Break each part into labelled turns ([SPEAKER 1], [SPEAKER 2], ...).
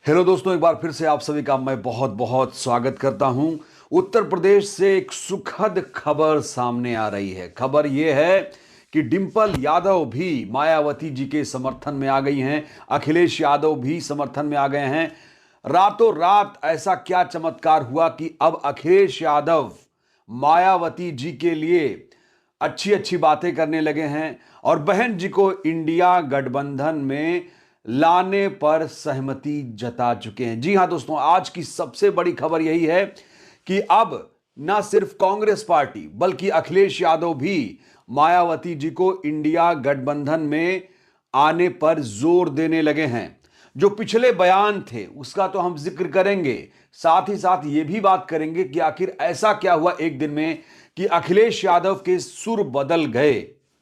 [SPEAKER 1] Hello दोस्तों, एक बार फिर से आप सभी का मैं बहुत बहुत स्वागत करता हूं। उत्तर प्रदेश से एक सुखद खबर सामने आ रही है। खबर यह है कि डिंपल यादव भी मायावती जी के समर्थन में आ गई हैं। अखिलेश यादव भी समर्थन में आ गए हैं। रातों रात ऐसा क्या चमत्कार हुआ कि अब अखिलेश यादव मायावती जी के लिए अच्छी अच्छी बातें करने लगे हैं और बहन जी को इंडिया गठबंधन में लाने पर सहमति जता चुके हैं। जी हां दोस्तों, आज की सबसे बड़ी खबर यही है कि अब ना सिर्फ कांग्रेस पार्टी बल्कि अखिलेश यादव भी मायावती जी को इंडिया गठबंधन में आने पर जोर देने लगे हैं। जो पिछले बयान थे उसका तो हम जिक्र करेंगे, साथ ही साथ ये भी बात करेंगे कि आखिर ऐसा क्या हुआ एक दिन में कि अखिलेश यादव के सुर बदल गए।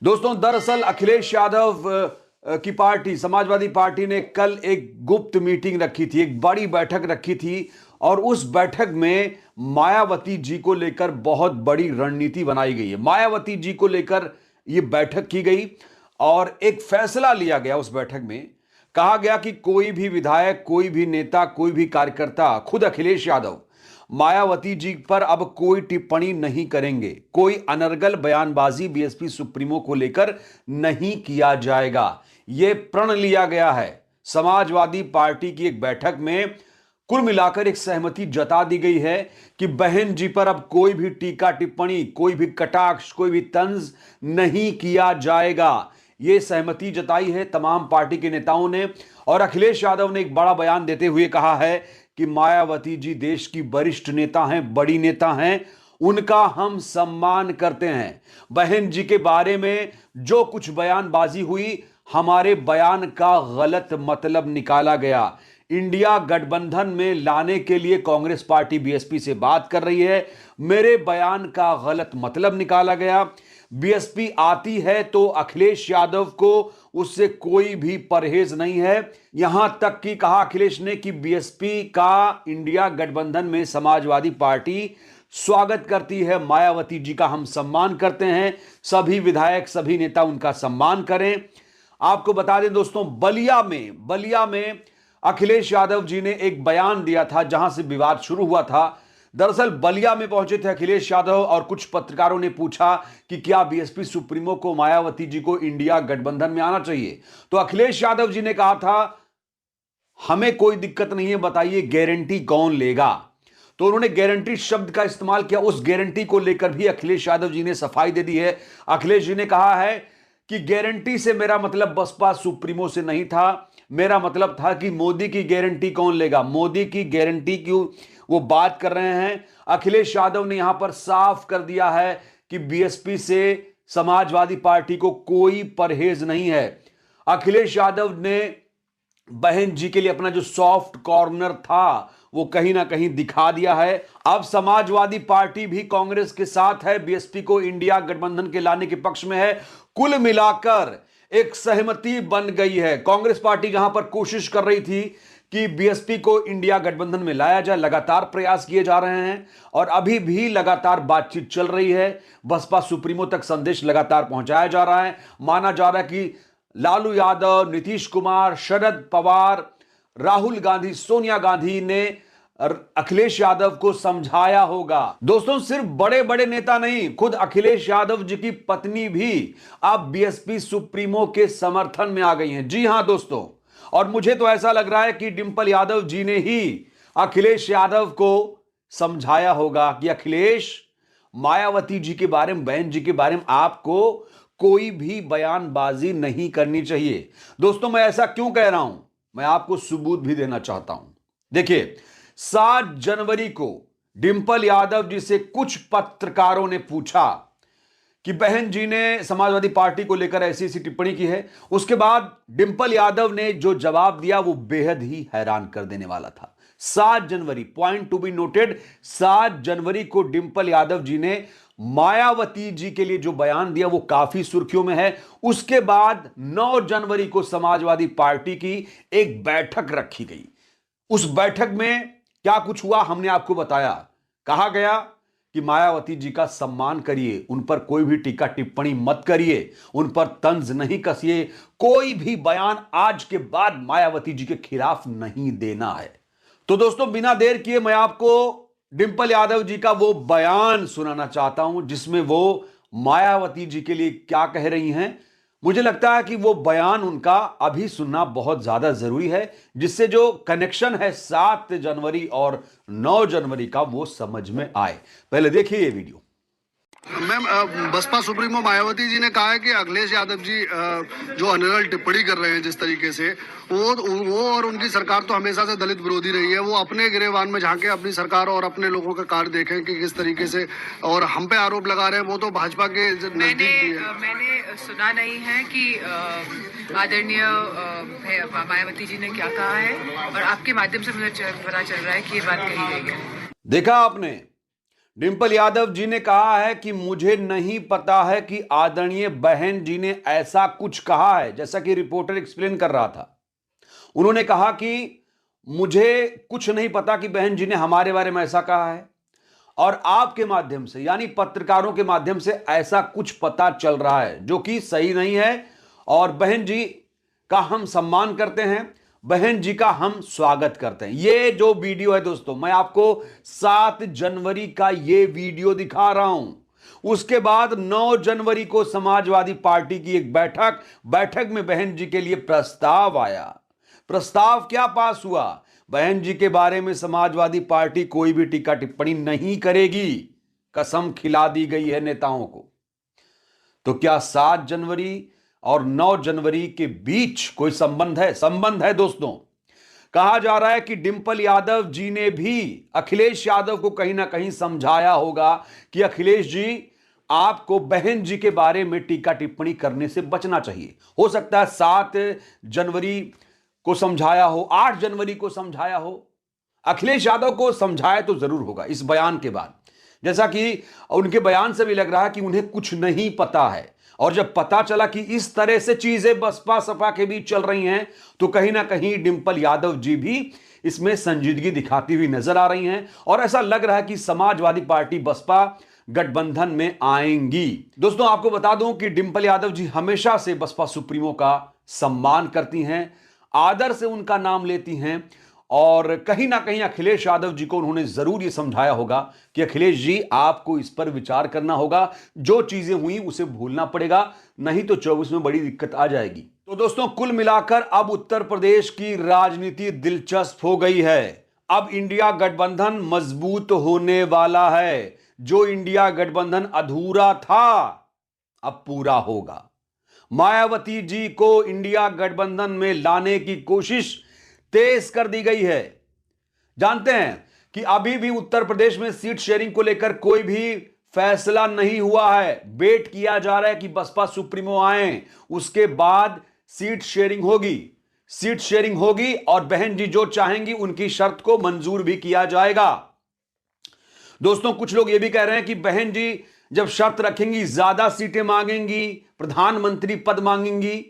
[SPEAKER 1] दोस्तों, दरअसल अखिलेश यादव की पार्टी समाजवादी पार्टी ने कल एक गुप्त मीटिंग रखी थी, एक बड़ी बैठक रखी थी और उस बैठक में मायावती जी को लेकर बहुत बड़ी रणनीति बनाई गई है। मायावती जी को लेकर यह बैठक की गई और एक फैसला लिया गया। उस बैठक में कहा गया कि कोई भी विधायक, कोई भी नेता, कोई भी कार्यकर्ता, खुद अखिलेश यादव मायावती जी पर अब कोई टिप्पणी नहीं करेंगे। कोई अनर्गल बयानबाजी बीएसपी सुप्रीमो को लेकर नहीं किया जाएगा। यह प्रण लिया गया है। समाजवादी पार्टी की एक बैठक में कुल मिलाकर एक सहमति जता दी गई है कि बहन जी पर अब कोई भी टीका टिप्पणी, कोई भी कटाक्ष, कोई भी तंज नहीं किया जाएगा। यह सहमति जताई है तमाम पार्टी के नेताओं ने। और अखिलेश यादव ने एक बड़ा बयान देते हुए कहा है कि मायावती जी देश की वरिष्ठ नेता हैं, बड़ी नेता हैं, उनका हम सम्मान करते हैं। बहन जी के बारे में जो कुछ बयानबाजी हुई, हमारे बयान का गलत मतलब निकाला गया। इंडिया गठबंधन में लाने के लिए कांग्रेस पार्टी बीएसपी से बात कर रही है, मेरे बयान का गलत मतलब निकाला गया। बीएसपी आती है तो अखिलेश यादव को उससे कोई भी परहेज नहीं है। यहां तक कि कहा अखिलेश ने कि बीएसपी का इंडिया गठबंधन में समाजवादी पार्टी स्वागत करती है, मायावती जी का हम सम्मान करते हैं। सभी विधायक, सभी नेता उनका सम्मान करें। आपको बता दें दोस्तों, बलिया में अखिलेश यादव जी ने एक बयान दिया था जहां से विवाद शुरू हुआ था। दरअसल बलिया में पहुंचे थे अखिलेश यादव और कुछ पत्रकारों ने पूछा कि क्या बीएसपी सुप्रीमो को मायावती जी को इंडिया गठबंधन में आना चाहिए। तो अखिलेश यादव जी ने कहा था, हमें कोई दिक्कत नहीं है, बताइए गारंटी कौन लेगा। तो उन्होंने गारंटी शब्द का इस्तेमाल किया। उस गारंटी को लेकर भी अखिलेश यादव जी ने सफाई दे दी है। अखिलेश जी ने कहा है कि गारंटी से मेरा मतलब बसपा सुप्रीमो से नहीं था, मेरा मतलब था कि मोदी की गारंटी कौन लेगा, मोदी की गारंटी क्यों वो बात कर रहे हैं। अखिलेश यादव ने यहां पर साफ कर दिया है कि बीएसपी से समाजवादी पार्टी को कोई परहेज नहीं है। अखिलेश यादव ने बहन जी के लिए अपना जो सॉफ्ट कॉर्नर था वो कहीं ना कहीं दिखा दिया है। अब समाजवादी पार्टी भी कांग्रेस के साथ है, बीएसपी को इंडिया गठबंधन के लाने के पक्ष में है। कुल मिलाकर एक सहमति बन गई है। कांग्रेस पार्टी जहां पर कोशिश कर रही थी कि बीएसपी को इंडिया गठबंधन में लाया जाए, लगातार प्रयास किए जा रहे हैं और अभी भी लगातार बातचीत चल रही है। बसपा सुप्रीमो तक संदेश लगातार पहुंचाया जा रहा है। माना जा रहा है कि लालू यादव, नीतीश कुमार, शरद पवार, राहुल गांधी, सोनिया गांधी ने अखिलेश यादव को समझाया होगा। दोस्तों, सिर्फ बड़े बड़े नेता नहीं, खुद अखिलेश यादव जी की पत्नी भी अब बीएसपी सुप्रीमो के समर्थन में आ गई हैं। जी हां दोस्तों, और मुझे तो ऐसा लग रहा है कि डिंपल यादव जी ने ही अखिलेश यादव को समझाया होगा कि अखिलेश, मायावती जी के बारे में, बहन जी के बारे में आपको कोई भी बयानबाजी नहीं करनी चाहिए। दोस्तों, मैं ऐसा क्यों कह रहा हूं, मैं आपको सबूत भी देना चाहता हूं। देखिए, 7 जनवरी को डिंपल यादव जी से कुछ पत्रकारों ने पूछा कि बहन जी ने समाजवादी पार्टी को लेकर ऐसी ऐसी टिप्पणी की है। उसके बाद डिंपल यादव ने जो जवाब दिया वो बेहद ही हैरान कर देने वाला था। 7 जनवरी, पॉइंट टू बी नोटेड, 7 जनवरी को डिंपल यादव जी ने मायावती जी के लिए जो बयान दिया वो काफी सुर्खियों में है। उसके बाद 9 जनवरी को समाजवादी पार्टी की एक बैठक रखी गई। उस बैठक में क्या कुछ हुआ हमने आपको बताया। कहा गया कि मायावती जी का सम्मान करिए, उन पर कोई भी टीका टिप्पणी मत करिए, उन पर तंज नहीं कसिए, कोई भी बयान आज के बाद मायावती जी के खिलाफ नहीं देना है। तो दोस्तों, बिना देर किए मैं आपको डिंपल यादव जी का वो बयान सुनाना चाहता हूं जिसमें वो मायावती जी के लिए क्या कह रही हैं। मुझे लगता है कि वो बयान उनका अभी सुनना बहुत ज्यादा जरूरी है, जिससे जो कनेक्शन है 7 जनवरी और 9 जनवरी का वो समझ में आए। पहले देखिए ये video.
[SPEAKER 2] Ma'am, Baspa supremo Mayawati ji ने कहा है कि अखिलेश यादव जी जो अनर्गल टिप्पणी कर रहे हैं जिस तरीके से, वो और उनकी सरकार तो हमेशा से दलित विरोधी रही है। वो अपने गिरेबान में झांके अपनी सरकार और अपने लोगों का कार्य देखें कि किस तरीके से, और हम पे आरोप लगा रहे हैं, वो तो भाजपा के नजदीक भी है।
[SPEAKER 3] मैंने सुना नहीं है कि आदरणीय मायावती जी ने क्या कहा है, और आपके माध्यम से मुझे पता चल रहा है कि ये बात कही गई है।
[SPEAKER 1] देखा आपने, डिंपल यादव जी ने कहा है कि मुझे नहीं पता है कि आदरणीय बहन जी ने ऐसा कुछ कहा है, जैसा कि रिपोर्टर एक्सप्लेन कर रहा था। उन्होंने कहा कि मुझे कुछ नहीं पता कि बहन जी ने हमारे बारे में ऐसा कहा है, और आपके माध्यम से यानी पत्रकारों के माध्यम से ऐसा कुछ पता चल रहा है जो कि सही नहीं है। और बहन जी का हम सम्मान करते हैं, बहन जी का हम स्वागत करते हैं। ये जो वीडियो है दोस्तों, मैं आपको 7 जनवरी का ये वीडियो दिखा रहा हूं। उसके बाद 9 जनवरी को समाजवादी पार्टी की एक बैठक में बहन जी के लिए प्रस्ताव आया। प्रस्ताव क्या पास हुआ? बहन जी के बारे में समाजवादी पार्टी कोई भी टीका टिप्पणी नहीं करेगी, कसम खिला दी गई है नेताओं को। तो क्या 7 जनवरी और 9 जनवरी के बीच कोई संबंध है? संबंध है दोस्तों। कहा जा रहा है कि डिंपल यादव जी ने भी अखिलेश यादव को कहीं ना कहीं समझाया होगा कि अखिलेश जी, आपको बहन जी के बारे में टीका टिप्पणी करने से बचना चाहिए। हो सकता है 7 जनवरी को समझाया हो, 8 जनवरी को समझाया हो। अखिलेश यादव को समझाया तो जरूर होगा इस बयान के बाद, जैसा कि उनके बयान से भी लग रहा है कि उन्हें कुछ नहीं पता है। और जब पता चला कि इस तरह से चीजें बसपा सपा के बीच चल रही हैं, तो कहीं ना कहीं डिंपल यादव जी भी इसमें संजीदगी दिखाती हुई नजर आ रही हैं, और ऐसा लग रहा है कि समाजवादी पार्टी बसपा गठबंधन में आएंगी। दोस्तों, आपको बता दूं कि डिंपल यादव जी हमेशा से बसपा सुप्रीमो का सम्मान करती हैं, आदर से उनका नाम लेती हैं, और कहीं ना कहीं अखिलेश यादव जी को उन्होंने जरूर यह समझाया होगा कि अखिलेश जी, आपको इस पर विचार करना होगा, जो चीजें हुई उसे भूलना पड़ेगा, नहीं तो 24 में बड़ी दिक्कत आ जाएगी। तो दोस्तों, कुल मिलाकर अब उत्तर प्रदेश की राजनीति दिलचस्प हो गई है। अब इंडिया गठबंधन मजबूत होने वाला है। जो इंडिया गठबंधन अधूरा था, अब पूरा होगा। मायावती जी को इंडिया गठबंधन में लाने की कोशिश तेज कर दी गई है। जानते हैं कि अभी भी उत्तर प्रदेश में सीट शेयरिंग को लेकर कोई भी फैसला नहीं हुआ है। वेट किया जा रहा है कि बसपा सुप्रीमो आए, उसके बाद सीट शेयरिंग होगी। सीट शेयरिंग होगी और बहन जी जो चाहेंगी उनकी शर्त को मंजूर भी किया जाएगा। दोस्तों, कुछ लोग यह भी कह रहे हैं कि बहन जी जब शर्त रखेंगी, ज्यादा सीटें मांगेंगी, प्रधानमंत्री पद मांगेंगी,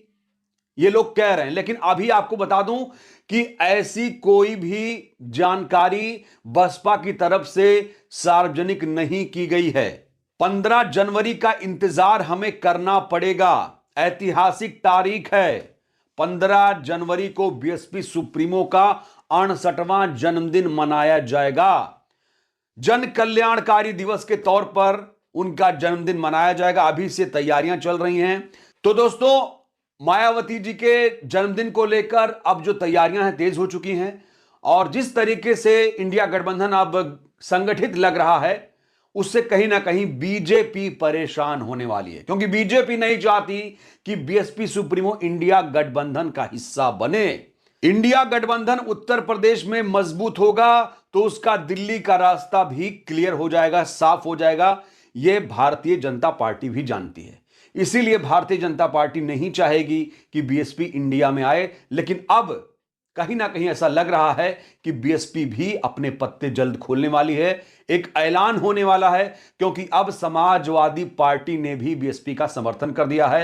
[SPEAKER 1] ये लोग कह रहे हैं। लेकिन अभी आपको बता दूं कि ऐसी कोई भी जानकारी बसपा की तरफ से सार्वजनिक नहीं की गई है। 15 जनवरी का इंतजार हमें करना पड़ेगा। ऐतिहासिक तारीख है। 15 जनवरी को बीएसपी सुप्रीमो का 68वां जन्मदिन मनाया जाएगा। जन कल्याणकारी दिवस के तौर पर उनका जन्मदिन मनाया जाएगा। अभी से तैयारियां चल रही हैं। तो दोस्तों, मायावती जी के जन्मदिन को लेकर अब जो तैयारियां हैं तेज हो चुकी हैं, और जिस तरीके से इंडिया गठबंधन अब संगठित लग रहा है, उससे कहीं ना कहीं बीजेपी परेशान होने वाली है, क्योंकि बीजेपी नहीं चाहती कि बीएसपी सुप्रीमो इंडिया गठबंधन का हिस्सा बने। इंडिया गठबंधन उत्तर प्रदेश में मजबूत होगा तो उसका दिल्ली का रास्ता भी क्लियर हो जाएगा, साफ हो जाएगा। यह भारतीय जनता पार्टी भी जानती है। इसीलिए भारतीय जनता पार्टी नहीं चाहेगी कि बीएसपी इंडिया में आए। लेकिन अब कहीं ना कहीं ऐसा लग रहा है कि बीएसपी भी अपने पत्ते जल्द खोलने वाली है। एक ऐलान होने वाला है, क्योंकि अब समाजवादी पार्टी ने भी बीएसपी का समर्थन कर दिया है।